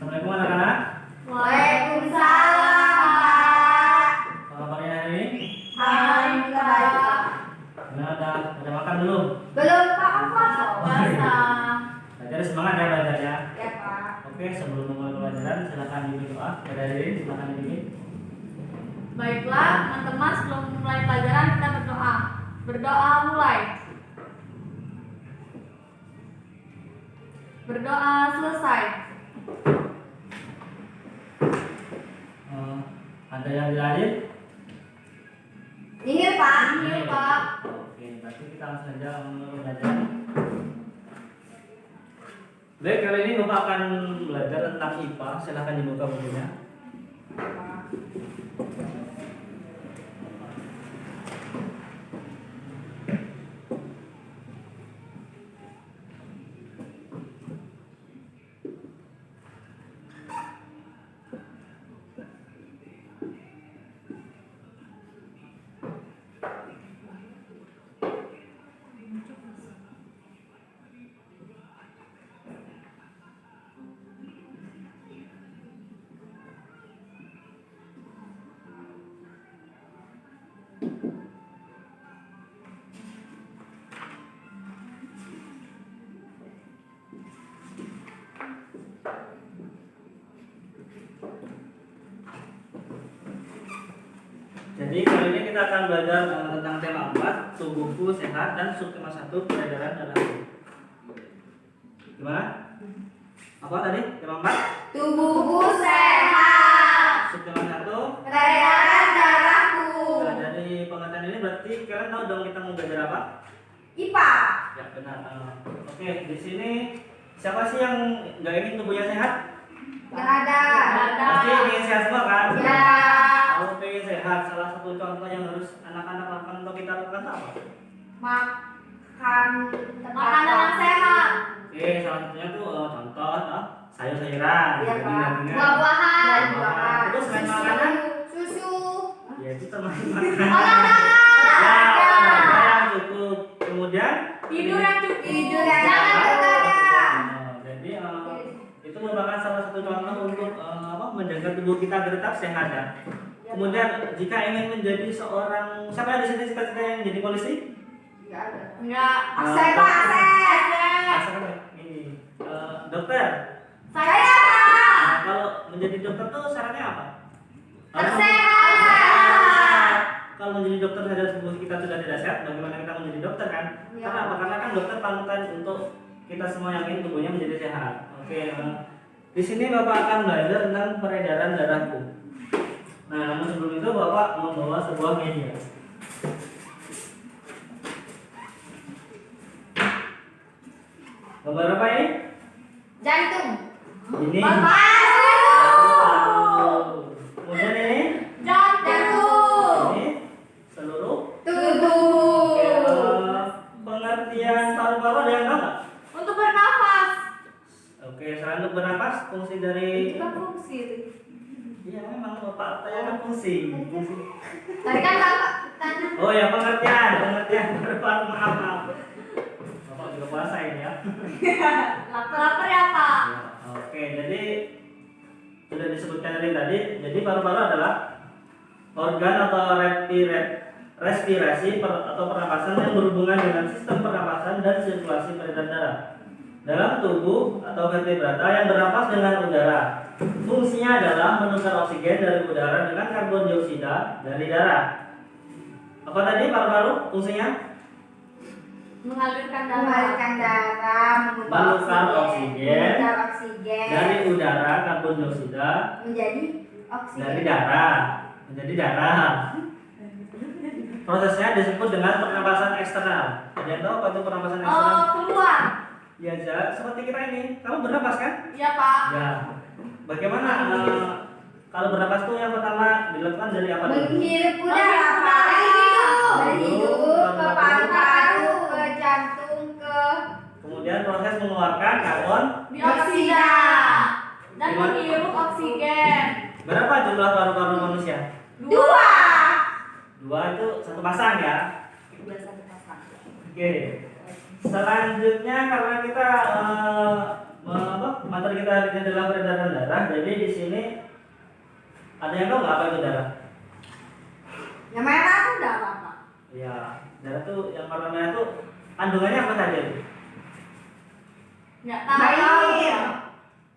Assalamualaikum anak-anak. Waalaikumsalam, Pak. Apa kabarnya hari ini? Alhamdulillah baik, Pak. Udah makan belum? Belum, Pak. Apa? Biasa. Belajar semangat ya belajarnya. Ya, Pak. Oke, sebelum memulai pelajaran silakan dibimbing doa. Pada hari ini silakan dibimbing. Baiklah, teman-teman, sebelum mulai pelajaran kita berdoa. Berdoa mulai. Berdoa selesai. Ada yang tidak hadir? Ini, Pak. Ini, Pak. Oke, berarti kita langsung saja memulai pelajaran. Baik, kali ini Bapak akan belajar tentang IPA. Silakan dibuka bukunya. Jadi kali ini kita akan belajar tentang tema 4, tubuhku sehat, dan subtema 1, peredaran darahku. Gimana? Apa tadi? Tema 4? Tubuhku sehat. Subtema 1. Peredaran darahku. Nah, dari pengertian ini berarti kalian tahu dong kita mau belajar apa? IPA. Ya benar. Oke, di sini siapa sih yang nggak ingin tubuhnya sehat? Nggak ada. Pasti ingin sehat semua kan? Ya. Kalau pengen sehat, salah satu contoh yang harus anak-anak lakukan atau kita lakukan apa? Makan Makanan yang sehat. Oke, salah satunya tuh contoh sayur-sayuran, Iya, Pak. daging-dagingan. Buah-buahan. Terus selain makanan? Susu. Ya itu termasuk makanan. Olahraga. Ya, olahraga yang cukup. Kemudian Tidur yang cukup. Tidur yang jangan begadang. Jadi itu merupakan salah satu contoh untuk menjaga tubuh kita agar tetap sehat ya. Kemudian jika ingin menjadi seorang, siapa yang di sini cita-cita yang menjadi polisi? Nggak ada. Enggak. Akses, Pak. Akses. Asal ini dokter. Saya. Nah, kalau menjadi dokter tuh syaratnya apa? Harus Sehat. Kalau menjadi dokter saja tubuh kita sudah tidak sehat, bagaimana kita menjadi dokter kan? Ya. Karena apa? Karena kan dokter panutan untuk kita semua yang ingin tubuhnya menjadi sehat. Oke, di sini Bapak akan belajar tentang peredaran darahku. Nah, namun sebelum itu Bapak membawa sebuah media. Gambar apa ini? Jantung. Ini. Kemudian ini. Jantung. Ini seluruh Tubuh. pengertian paru-paru ada yang tahu nggak? Untuk bernafas. Oke, selain untuk bernapas, fungsi dari Itu kan fungsi. iya memang Bapak tanyakan fungsi. Tadi kan Bapak tanya. Oh ya, pengertian paru-paru, maaf. Bapak juga puasa ini ya. Lapar ya, Pak. Ya, oke, jadi sudah disebutkan tadi. Jadi paru-paru adalah organ atau respirasi atau pernapasan yang berhubungan dengan sistem pernapasan dan sirkulasi peredaran darah dalam tubuh atau vertebrata yang bernapas dengan udara. Fungsinya adalah menukar oksigen dari udara dengan karbon dioksida dari darah. Apa tadi paru-paru fungsinya? Mengalirkan darah. Mengalirkan darah, Menukar oksigen dari dari udara karbon dioksida menjadi dari oksigen. darah menjadi darah. Prosesnya disebut dengan pernapasan eksternal. Ada yang tahu apa itu pernapasan eksternal? Oh, keluar. Ya, seperti kita ini. Kamu bernapas kan? Iya, Pak. Ya. Bagaimana kalau bernapas itu yang pertama dilakukan dari apa dulu? Menghirup udara, Pak. Dari hidung ke paru-paru, ke jantung, ke Kemudian proses mengeluarkan karbon. Dioksida. Dan Gimana? menghirup oksigen. Berapa jumlah paru-paru manusia? dua. 2 itu satu pasang ya. Oke. Selanjutnya karena kita materi kita hari ini adalah peredaran darah. Jadi di sini ada yang tahu nggak apa itu darah? Yang merah tuh udah apa? Ya, darah tuh yang warna merah tuh kandungannya apa saja? Nggak tahu. Air.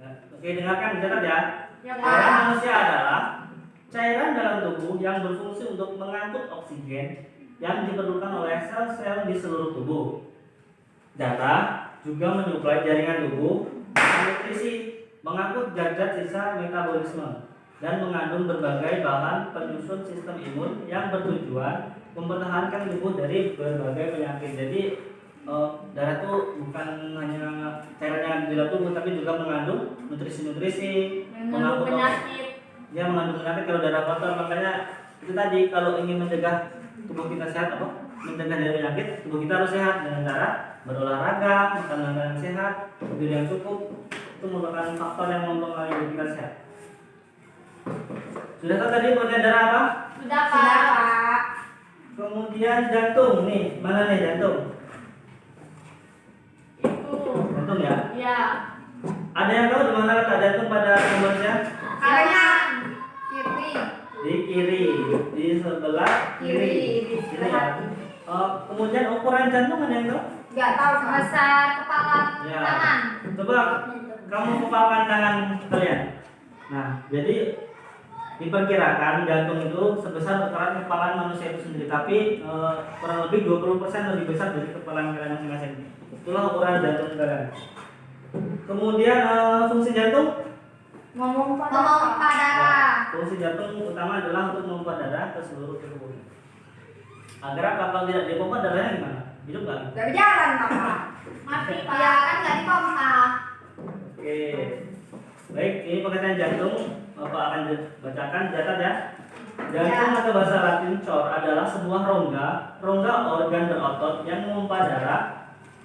Nah, oke, dengarkan catat ya. Ya Darah Pak. manusia adalah cairan dalam tubuh yang berfungsi untuk mengangkut oksigen yang diperlukan oleh sel-sel di seluruh tubuh. Darah juga menyuplai jaringan tubuh, nutrisi, mengangkut zat-zat sisa metabolisme, dan mengandung berbagai bahan penyusun sistem imun yang bertujuan mempertahankan tubuh dari berbagai penyakit. Jadi darah itu bukan hanya cairan yang di dalam tubuh, tapi juga mengandung nutrisi-nutrisi, Mengandung penyakit. dia mengandung penyakit kalau darah kotor. Makanya itu tadi, kalau ingin mencegah tubuh kita sehat, mencegah dari penyakit, tubuh kita harus sehat dengan cara berolahraga, makan makanan yang sehat, tidur yang cukup. Itu merupakan faktor yang mempengaruhi tubuh kita sehat. Sudah tahu tadi pengertian darah apa? Sudah Sudah Pak. Pak. Kemudian jantung nih, mana nih jantung? Itu. Jantung ya. Ya. Ada yang tahu di mana letak jantung pada manusia? Kanan. Kiri. Di kiri, di sebelah kiri. Di Kiri sebelah ya. Kemudian ukuran jantung ada yang tahu? Nggak tahu sama. Besar kepala Ya. tangan. Coba kamu kepalkan tangan kalian. Nah, jadi diperkirakan jantung itu sebesar ukuran kepala manusia itu sendiri, tapi kurang lebih 20% lebih besar dari kepala kalian masing-masing. Itulah ukuran jantung kalian. Kemudian fungsi jantung, Memompa Memompa darah. fungsi jantung utama adalah untuk memompa darah ke seluruh tubuh. Agar apa? Kalau tidak dipompa darahnya gimana? Hidup lagi. Nggak berjalan Pak. Mati Pak. Ya kan nggak dipompa. Oke. Baik, ini pengertian jantung. Bapak akan bacakan, catat ya. Jantung atau bahasa Latin cor adalah sebuah rongga organ berotot yang memompa darah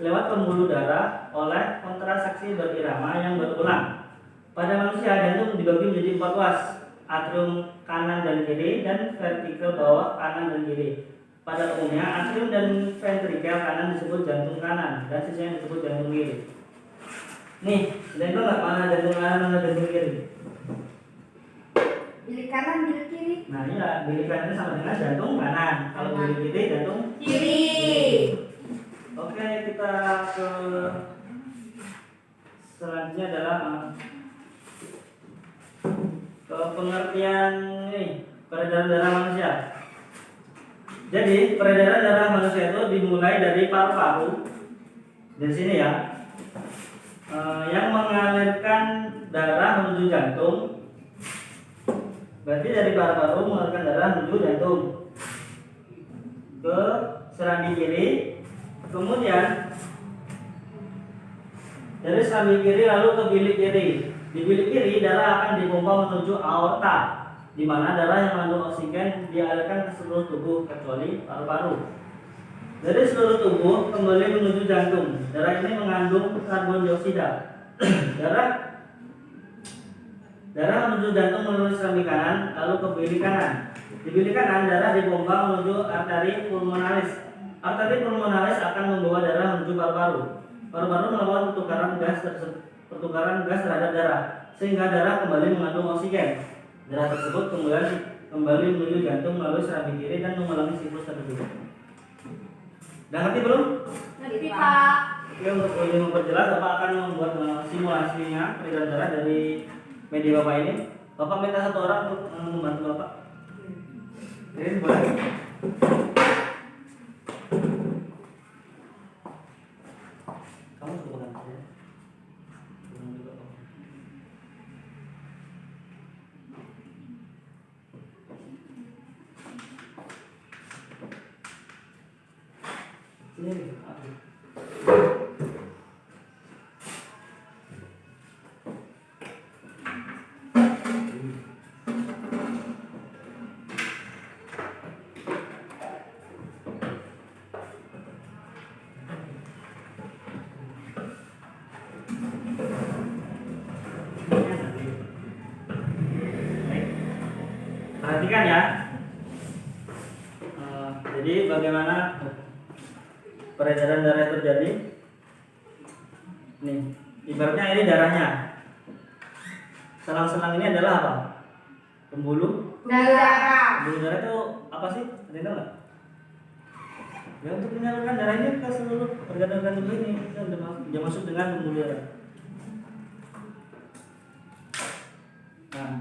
lewat pembuluh darah oleh kontraksi berirama yang berulang. Pada manusia, jantung dibagi menjadi 4 ruas, atrium kanan dan kiri, dan vertikel bawah kanan dan kiri. Pada umumnya, atrium dan ventrikel kanan disebut jantung kanan, dan sisanya disebut jantung kiri. Nih, sudah tahu nggak mana jantung kanan, mana jantung kiri? Bilik kanan, bilik kiri. Nah, iya, bilik kanan sama dengan jantung kanan. Kalau bilik kiri, jantung Kiri. Oke, kita ke selanjutnya adalah ke pengertian ini peredaran darah manusia. Jadi peredaran darah manusia itu dimulai dari paru-paru dari sini ya, yang mengalirkan darah menuju jantung. Berarti dari paru-paru mengalirkan darah menuju jantung ke serambi kiri, kemudian dari serambi kiri lalu ke bilik kiri. Di bilik kiri darah akan dipompa menuju aorta, di mana darah yang mengandung oksigen dialirkan ke seluruh tubuh kecuali paru-paru. Dari seluruh tubuh kembali menuju jantung. Darah ini mengandung karbon dioksida. Darah menuju jantung melalui serambi kanan, lalu ke bilik kanan. Di bilik kanan darah dipompa menuju arteri pulmonalis. Arteri pulmonalis akan membawa darah menuju paru-paru. Paru-paru melakukan pertukaran gas terhadap darah, sehingga darah kembali mengandung oksigen. Darah tersebut kembali menuju jantung melalui serambi kiri dan mengulangi siklus tersebut. Udah ngerti belum? Ngerti Pak. Oke, untuk lebih memperjelas, Bapak akan membuat simulasinya peredaran darah dari media Bapak ini. Bapak minta satu orang untuk membantu Bapak. Ini boleh. Kamu suka banget ya? Kamu juga Pak. Sini nih, aku. Perhatikan ya. Jadi bagaimana peredaran darah terjadi? Nih, ibaratnya ini darahnya. Selang-selang ini adalah apa? Pembuluh. darah. Pembuluh darah itu apa sih? Ada yang tahu nggak? Ya untuk menyalurkan darah ini ke seluruh organ-organ tubuh ini. Itu sudah masuk dengan pembuluh darah. Nah,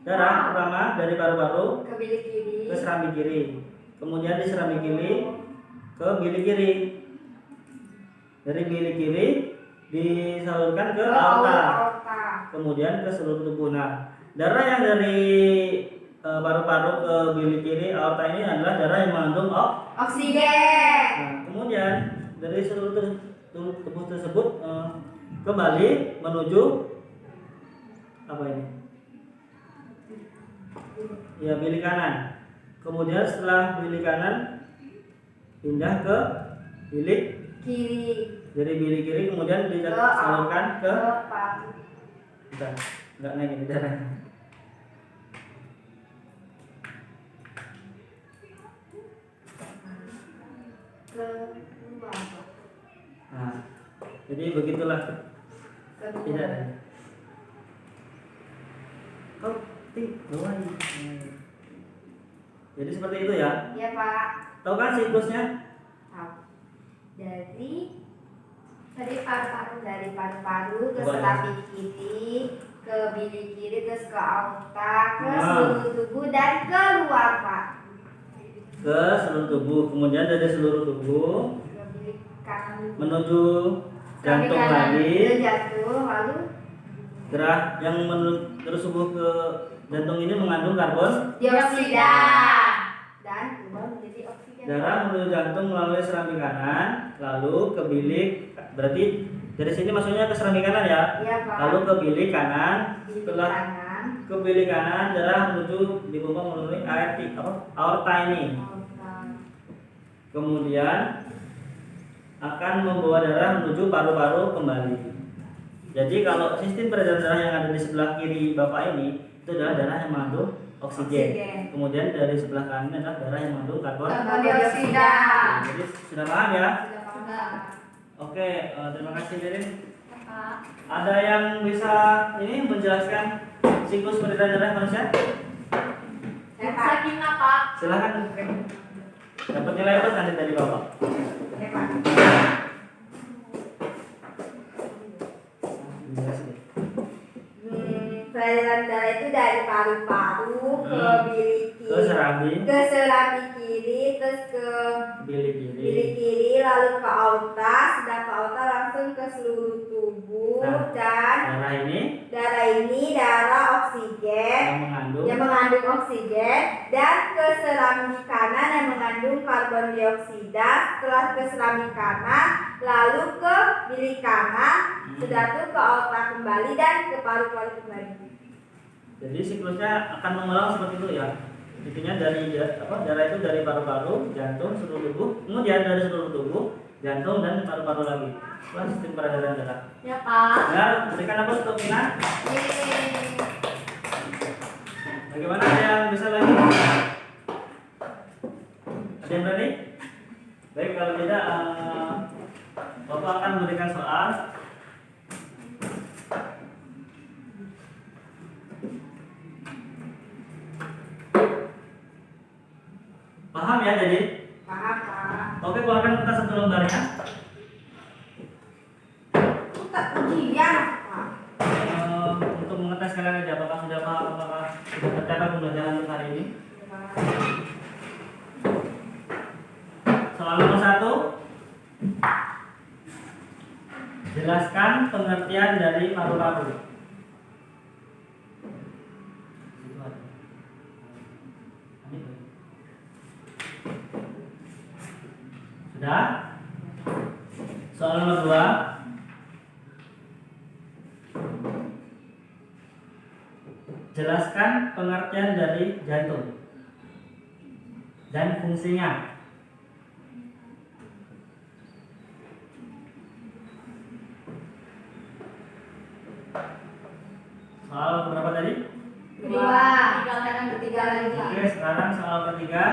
darah pertama dari paru-paru Ke bilik kiri. ke serambi kiri, kemudian di serambi kiri ke bilik kiri, dari bilik kiri disalurkan ke aorta, kemudian ke seluruh tubuh. Nah, darah yang dari paru-paru ke bilik kiri aorta ini adalah darah yang mengandung Oksigen. Nah, kemudian dari seluruh tubuh tersebut kembali menuju apa ini? Ya, bilik kanan. Kemudian setelah bilik kanan pindah ke bilik Kiri. dari bilik kiri, kemudian disalurkan ke paru. bentar, nggak naik ini darahnya. Ke luar. Nah, jadi begitulah. Ke Tidak ada. luar. Kau bawah ini. Jadi seperti itu ya. Iya Pak. Tahu kan siklusnya? Tahu. Jadi dari paru-paru ke Coba, serambi kiri, ke bilik kiri, terus ke aorta, ke Nah. seluruh tubuh dan keluar Pak. Ke seluruh tubuh, kemudian dari seluruh tubuh Ke bilik kanan. menuju Serambi jantung kanan lagi. ke jantung, lalu Gerah yang terus subuh ke jantung ini mengandung karbon. dioksida dan keluar menjadi oksigen. Darah menuju jantung melalui serambi kanan, lalu ke bilik. Berarti dari sini maksudnya ke serambi kanan ya. Iya Pak. Lalu ke bilik kanan. Bilik Setelah kanan. ke bilik kanan, darah menuju dipompa melalui aorta ini. Aorta. Kemudian akan membawa darah menuju paru-paru kembali. Jadi kalau sistem peredaran darah yang ada di sebelah kiri Bapak ini itu adalah darah yang mengandung oksigen. Kemudian dari sebelah kanan adalah darah yang mengandung karbon. Karbon dioksida. Jadi sudah paham ya? Sudah paham. Oke, terima kasih Lirin. Pak. Ada yang bisa ini menjelaskan siklus peredaran darah manusia? Ya Pak. Sakina Pak. Silakan. Dapat nilai plus nanti dari Bapak. Ya Pak. Peredaran darah itu dari paru-paru ke bilik Ke serambi, ke serambi kiri, terus ke bilik bilik kiri. kiri, lalu ke aorta, sudah ke aorta langsung ke seluruh tubuh. Nah. Dan Darah ini darah oksigen yang mengandung oksigen, dan ke serambi kanan yang mengandung karbon dioksida. Setelah ke serambi kanan lalu ke bilik kanan, sudah tuh ke aorta kembali dan ke paru-paru kembali. Jadi siklusnya akan mengulang seperti itu ya. Intinya dari darah itu dari paru-paru, jantung, seluruh tubuh, kemudian dari seluruh tubuh, jantung dan paru-paru lagi. Itulah sistem peredaran darah. Ya Pak. Ya, berikan apa untuk Mina? Bagaimana, ada yang bisa lagi? Ada yang berani? Baik, kalau tidak Bapak akan memberikan soal. Paham ya jadi? Paham Pak. Oke, keluarkan kertas satu lembarnya. Tak ujian Pak. Untuk mengetes kalian aja apakah sudah paham, apakah sudah tercatat pembelajaran untuk hari ini. Soal nomor 1. Jelaskan pengertian dari paru-paru. Sudah? Soal nomor 2. Jelaskan pengertian dari jantung dan fungsinya. Soal berapa tadi? Kedua. Sekarang Ketiga lagi. Oke, sekarang soal ketiga.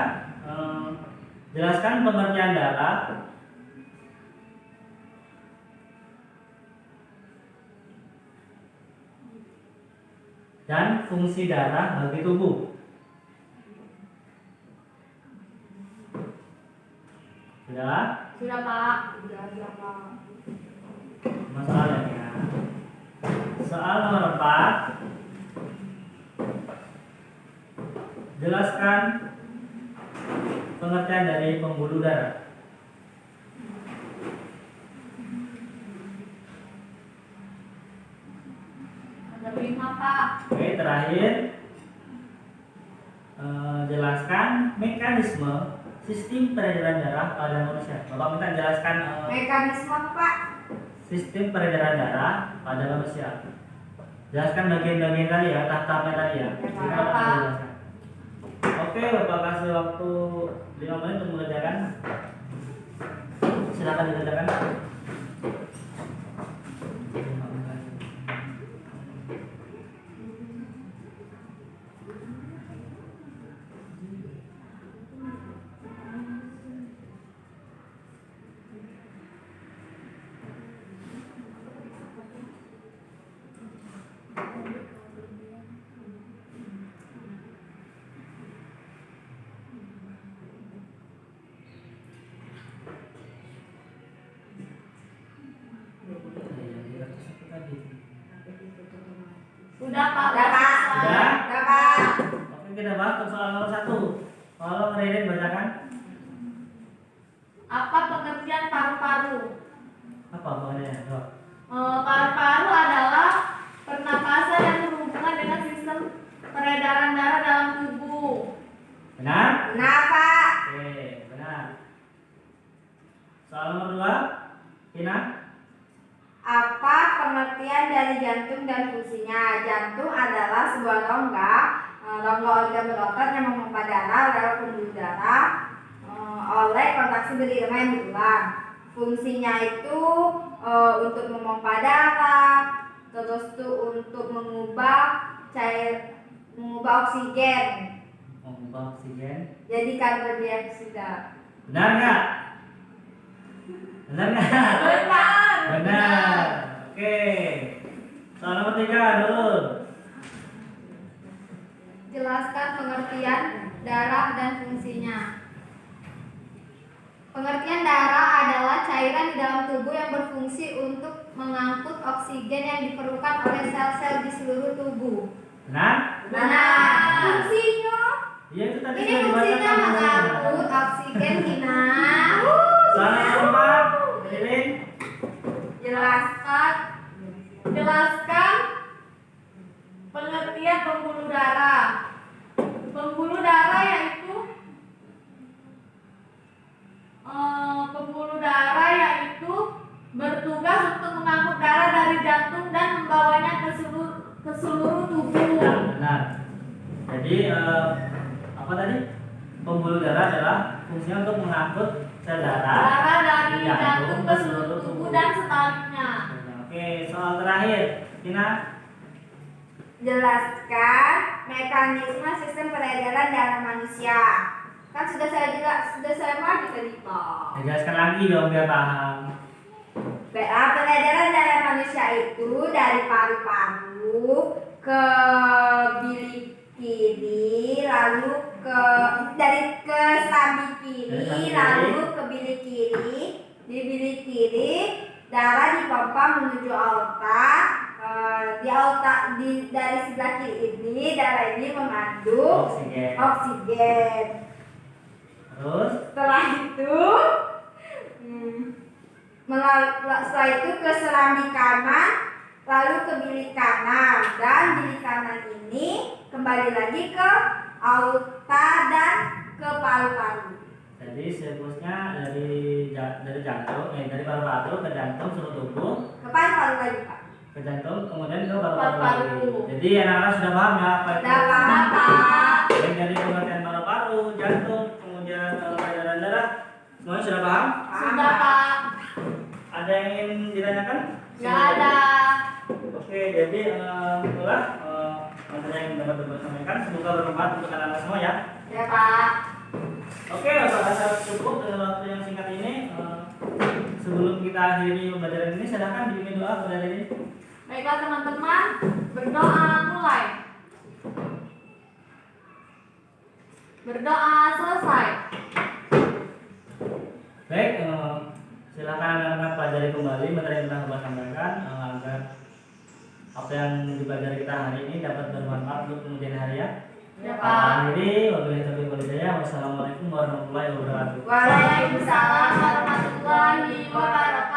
Jelaskan pengertian darah dan fungsi darah bagi tubuh. Sudah? Sudah Pak. Masalahnya. Soal nomor 4. Jelaskan pengertian dari pembuluh darah. Ada 5 Pak. Oke, terakhir jelaskan mekanisme sistem peredaran darah pada manusia. Bapak minta jelaskan Mekanisme Pak. sistem peredaran darah pada manusia. Jelaskan bagian-bagian tadi ya, tahap-tahapnya tadi ya. Silakan Bapak jelaskan. Oke, Bapak kasih waktu 5 menit untuk mengerjakan. Silakan dikerjakan. Sudah Pak. Sudah, Pak. Sudah? Sudah Pak. Oke, kita bahas untuk soal nomor 1. Tolong Ririn bacakan. Apa pengertian paru-paru? Apa pengertiannya? Jawab. Paru-paru adalah pernapasan yang berhubungan dengan sistem peredaran darah dalam tubuh. Benar? Nah Pak. Oke, benar. Soal nomor 2, Tina. Apa pengertian dari jantung dan fungsinya? Jantung adalah sebuah rongga organ berotot yang memompa darah lewat pembuluh darah oleh kontraksi berirama yang berulang. Fungsinya itu untuk memompa darah, terus tuh untuk mengubah oksigen Mengubah oksigen. jadi karbon dioksida. Benar nggak? Benar nggak? Benar. Benar. Oke. Soal nomor 3, Nurul. Jelaskan pengertian darah dan fungsinya. Pengertian darah adalah cairan di dalam tubuh yang berfungsi untuk mengangkut oksigen yang diperlukan oleh sel-sel di seluruh tubuh. Benar? Benar. Fungsinya Iya, itu tadi ini sudah fungsinya dibacakan. mengangkut oksigen Tina. Soal nomor 4, Ririn. Jelaskan pengertian pembuluh darah. Pembuluh darah yaitu bertugas untuk mengangkut darah dari jantung dan membawanya ke seluruh tubuh. Ya, benar. Jadi apa tadi? Pembuluh darah adalah fungsinya untuk mengangkut sel darah Dari jantung ke seluruh tubuh dan sebaliknya. Oke, soal terakhir, Tina. Jelaskan mekanisme sistem peredaran darah manusia. Kan sudah saya bahas tadi Pak. Jelaskan lagi dong biar paham. Peredaran darah manusia itu dari paru-paru ke bilik kiri, lalu ke serambi kiri, lalu ke bilik kiri. Di bilik kiri darah dipompa menuju aorta. Dari sebelah kiri ini darah ini mengandung oksigen. Terus Setelah itu ke serambi kanan, lalu ke bilik kanan, dan bilik kanan ini kembali lagi ke aorta dan ke paru-paru. jadi siklusnya dari jantung, dari paru-paru ke jantung seluruh tubuh, Ke paru-paru lagi Pak. ke jantung, kemudian ke paru-paru Paru-paru. lagi. Jadi anak-anak sudah paham ya apa itu? Sudah paham, Pak. Baik dari pengertian paru-paru, jantung, kemudian peredaran darah, semuanya sudah paham? Sudah Pak. Ada yang ingin ditanyakan? Nggak ada. Oke, jadi itulah materi yang dapat Bapak sampaikan. Semoga bermanfaat untuk anak-anak semua ya. Ya Pak. Oke, Bapak rasa cukup dengan waktu yang singkat ini. Sebelum kita akhiri pembelajaran ini, silakan dibimbing doa kepada diri. Baiklah teman-teman, berdoa mulai. Berdoa selesai. Baik, silakan anak-anak pelajari kembali materi yang telah Bapak sampaikan agar apa yang dipelajari kita hari ini dapat bermanfaat untuk kemudian hari ya. Ya, Pak. Akhiri, wabillahi taufiq wal hidayah. Wassalamualaikum warahmatullahi wabarakatuh. Waalaikumsalam Waalaikumsalam warahmatullahi wabarakatuh.